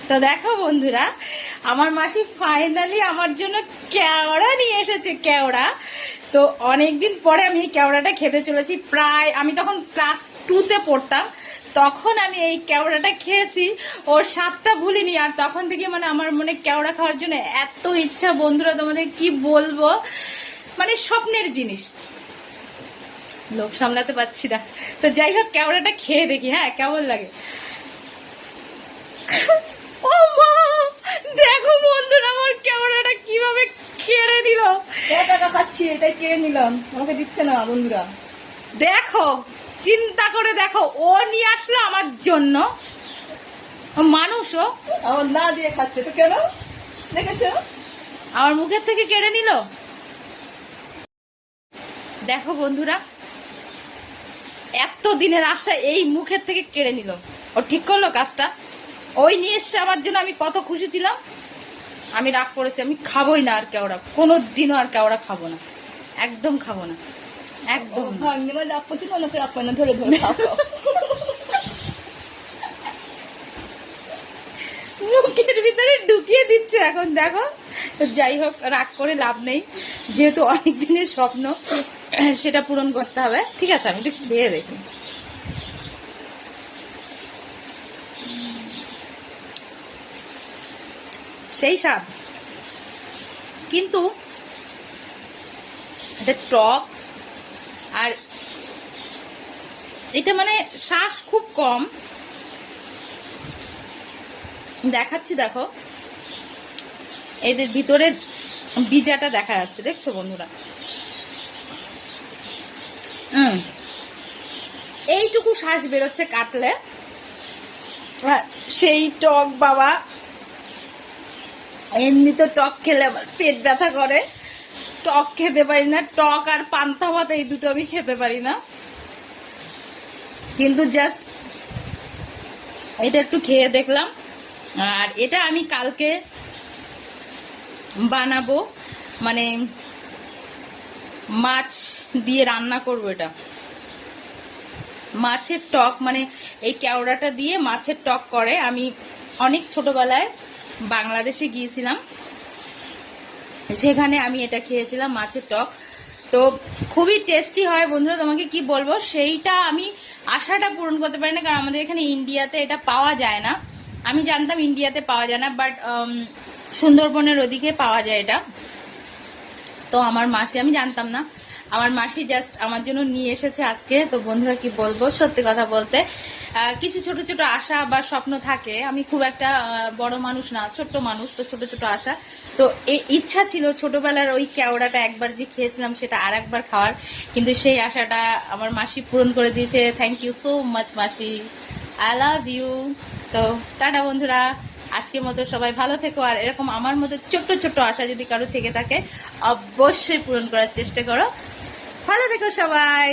তো দেখো বন্ধুরা, আমার মাসি ফাইনালি আমার জন্য কেওড়া নিয়ে এসেছে। কেওড়া তো অনেকদিন পরে আমি এই কেওড়াটা খেতে চলেছি। প্রায় আমি তখন ক্লাস 2-তে পড়তাম, তখন আমি এই কেওড়াটা খেয়েছি। ওর স্বাদটা ভুলিনি। আর তখন থেকে মানে আমার মনে কেওড়া খাওয়ার জন্য এত ইচ্ছা বন্ধুরা, তোমাদের কি বলবো, মানে স্বপ্নের জিনিস, লোভ সামলাতে পারছি না। তো যাই হোক, কেওড়াটা খেয়ে দেখি হ্যাঁ কেমন লাগে। ও মা, দেখো বন্ধুরা আমার কেওড়াটা কিভাবে কেড়ে নিল। একা খাচ্ছি, এটাই কেড়ে নিলাম, আমাকে দিচ্ছে না বন্ধুরা। দেখো, চিন্তা করে দেখো, ও নিয়ে আসলো আমার জন্য, মানুষও আমার না দিয়ে খাচ্ছে তো কেন, দেখেছো? আমার মুখের থেকে কেড়ে নিল। দেখো বন্ধুরা, এত দিনের আশা এই মুখের থেকে কেড়ে নিল। ও ঠিক করলো কাজটা। ওই নিয়ে এসছে আমার জন্য, আমি কত খুশি ছিলাম। আমি রাগ করেছি, আমি খাবোই না আর কেওড়া, কোনো দিনও আর কেওড়া খাবো না, একদম খাবো না, একদম না। রাগ করছি না, ধরে ধরে খাও। মুখের ভিতরে ঢুকিয়ে দিচ্ছে এখন, দেখো। তো যাই হোক, রাগ করে লাভ নেই, যেহেতু অনেক দিনের স্বপ্ন সেটা পূরণ করতে হবে। ঠিক আছে, আমি একটু খেয়ে দেখি। সেই স্বাদ, কিন্তু এটা টক, আর এটা মানে শ্বাস খুব কম। দেখাচ্ছি, দেখো এদের ভিতরের বীজাটা দেখা যাচ্ছে, দেখছো বন্ধুরা? এইটুকু শ্বাস বেরোচ্ছে কাটলে। সেই টক বাবা, এমনি তো টক খেলে আমার পেট ব্যথা করে, টক খেতে পারি না। টক আর পান্তা ভাত এই দুটো আমি খেতে পারি না, কিন্তু জাস্ট এটা একটু খেয়ে দেখলাম। আর এটা আমি কালকে বানাবো, মানে মাছ দিয়ে রান্না করব। এটা মাছের টক, মানে এই কেওড়াটা দিয়ে মাছের টক করে। আমি অনেক ছোটবেলায় বাংলাদেশে গিয়েছিলাম, সেখানে আমি এটা খেয়েছিলাম, মাছের টক। তো খুবই টেস্টি হয় বন্ধুরা, তোমাকে কি বলবো, সেইটা আমি আশাটা পূরণ করতে পারি না, কারণ আমাদের এখানে ইন্ডিয়াতে এটা পাওয়া যায় না। আমি জানতাম ইন্ডিয়াতে পাওয়া যায় না, বাট সুন্দরবনের ওদিকে পাওয়া যায় এটা। তো আমার মাসি, আমি জানতাম না, আমার মাসি জাস্ট আমার জন্য নিয়ে এসেছে আজকে। তো বন্ধুরা কি বলবো, সত্যি কথা বলতে কিছু ছোট ছোট আশা বা স্বপ্ন থাকে। আমি খুব একটা বড় মানুষ না, ছোট্ট মানুষ, তো ছোট ছোট আশা। তো এই ইচ্ছা ছিল ছোটবেলার ওই কেওড়াটা একবার যে খেয়েছিলাম সেটা আর একবার খাওয়ার, কিন্তু সেই আশাটা আমার মাসি পূরণ করে দিয়েছে। থ্যাংক ইউ সো মাচ মাসি, আই লাভ ইউ। তো টাটা বন্ধুরা, আজকের মতো সবাই ভালো থেকো। আর এরকম আমার মতো ছোট্ট ছোট্ট আশা যদি কারো থেকে থাকে, অবশ্যই পূরণ করার চেষ্টা করো। ভালো থেকো সবাই।